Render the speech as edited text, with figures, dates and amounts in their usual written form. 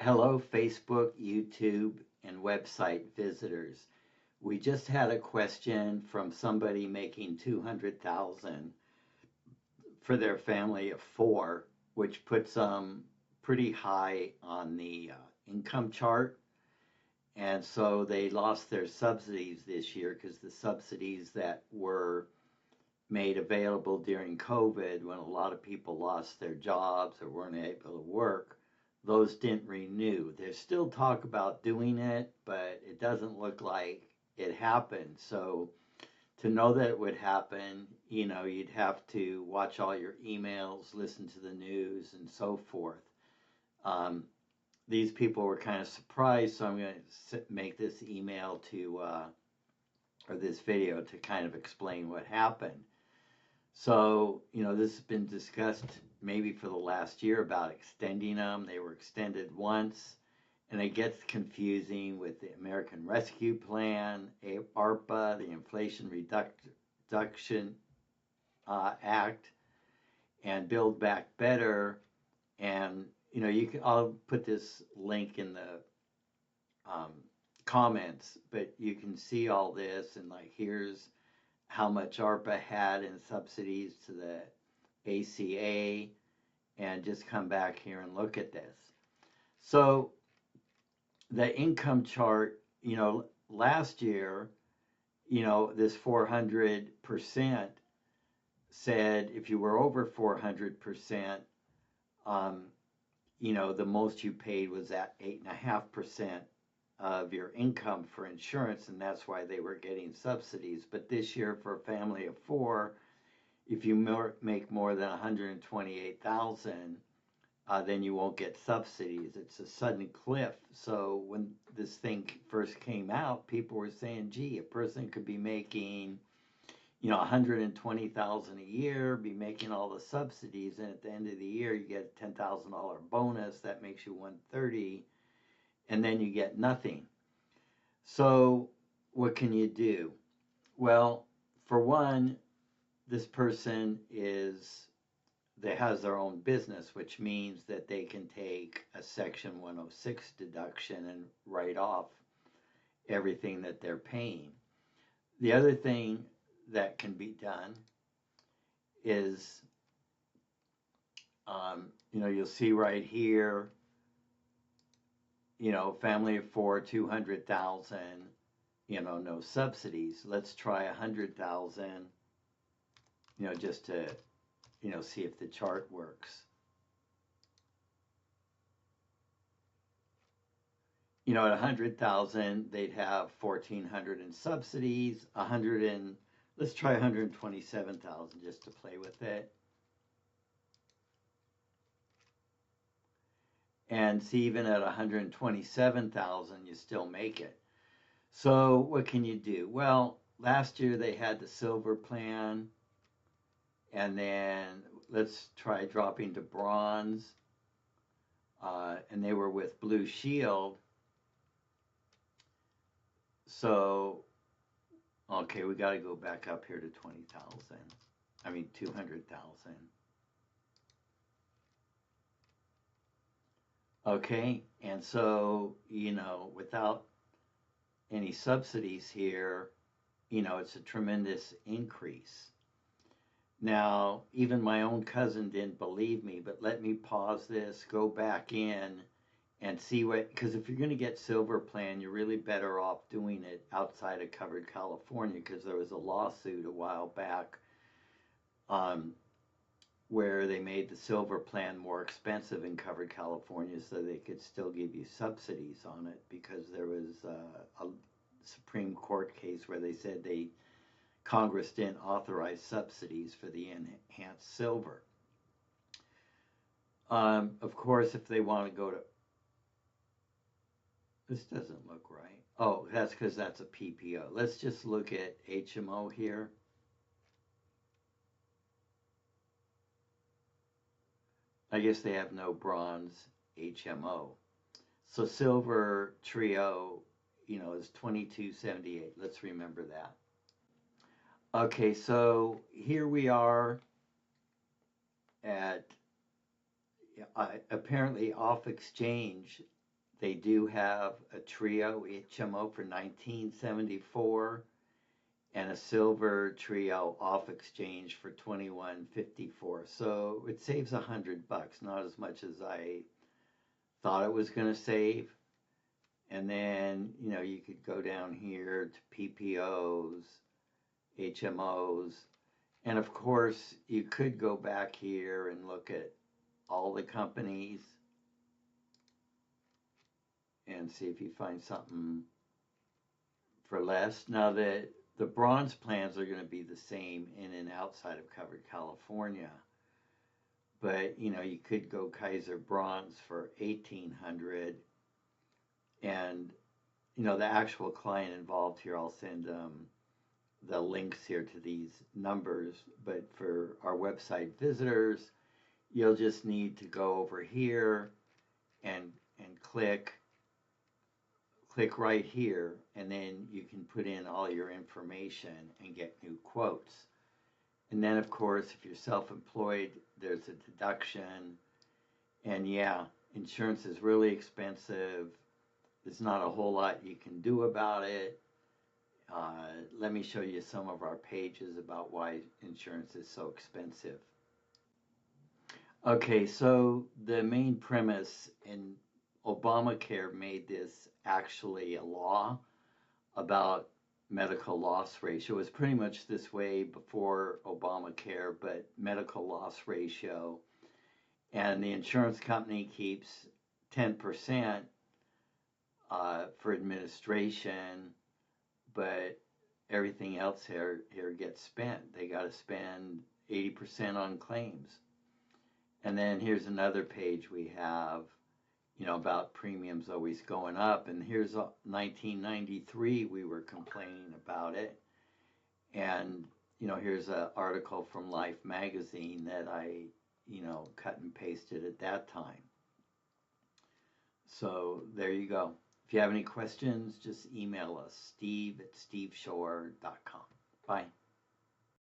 Hello, Facebook, YouTube, and website visitors. We just had a question from somebody making 200,000 for their family of four, which puts them pretty high on the income chart. And so they lost their subsidies this year because the subsidies that were made available during COVID, when a lot of people lost their jobs or weren't able to work, those didn't renew. There's still talk about doing it, but it doesn't look like it happened. So to know that it would happen, you'd have to watch all your emails, listen to the news, and so forth. Um, these people were kind of surprised, so I'm going to make this email or this video to kind of explain what happened. So, this has been discussed maybe for the last year about extending them. They were extended once, and it gets confusing with the American Rescue Plan, ARPA, the Inflation Reduction Act, and Build Back Better. And, I'll put this link in the comments, but you can see all this, and here's how much ARPA had in subsidies to the ACA, and just come back here and look at this. So the income chart, last year, this 400% said if you were over 400%, the most you paid was at 8.5% of your income for insurance, and that's why they were getting subsidies. But this year, for a family of four, if you make more than 128,000, then you won't get subsidies. It's a sudden cliff. So when this thing first came out, people were saying, "Gee, a person could be making, 120,000 a year, be making all the subsidies, and at the end of the year, you get a $10,000 bonus that makes you 130, and then you get nothing." So what can you do? Well, for one, this person has their own business, which means that they can take a Section 106 deduction and write off everything that they're paying. The other thing that can be done is, you'll see right here, family of four, 200,000, no subsidies. Let's try 100,000, just to, see if the chart works. At 100,000, they'd have 1,400 in subsidies, let's try 127,000 just to play with it. And see, even at 127,000, you still make it. So what can you do? Well, last year they had the silver plan, and then let's try dropping to bronze, and they were with Blue Shield. So, okay, we got to go back up here to 200,000. Okay, and so, without any subsidies here, it's a tremendous increase. Now, even my own cousin didn't believe me, but let me pause this, go back in, and see because if you're going to get silver plan, you're really better off doing it outside of covered California, because there was a lawsuit a while back where they made the silver plan more expensive in covered California so they could still give you subsidies on it, because there was a Supreme Court case where they said Congress didn't authorize subsidies for the enhanced silver. Of course, if they want to go to, this doesn't look right. Oh, that's because that's a PPO. Let's just look at HMO here. I guess they have no bronze HMO. So silver trio, is 2278. Let's remember that. Okay, so here we are at apparently off exchange. They do have a trio HMO for 1974 and a silver trio off exchange for 2154. So it saves $100, not as much as I thought it was going to save. And then, you could go down here to PPOs, HMOs, and of course, you could go back here and look at all the companies and see if you find something for less. Now, the bronze plans are going to be the same in and outside of covered California, but you could go Kaiser Bronze for 1,800, and the actual client involved here, I'll send the links here to these numbers. But for our website visitors, you'll just need to go over here and click right here, and then you can put in all your information and get new quotes. And then, of course, if you're self-employed, there's a deduction. And yeah, insurance is really expensive. There's not a whole lot you can do about it. Let me show you some of our pages about why insurance is so expensive. Okay, so the main premise in Obamacare made this actually a law about medical loss ratio. It was pretty much this way before Obamacare, but medical loss ratio. And the insurance company keeps 10% for administration, but everything else here gets spent. They got to spend 80% on claims. And then here's another page we have, about premiums always going up. And here's 1993, we were complaining about it. And, here's an article from Life magazine that I, cut and pasted at that time. So there you go. If you have any questions, just email us, steve@steveshore.com. Bye.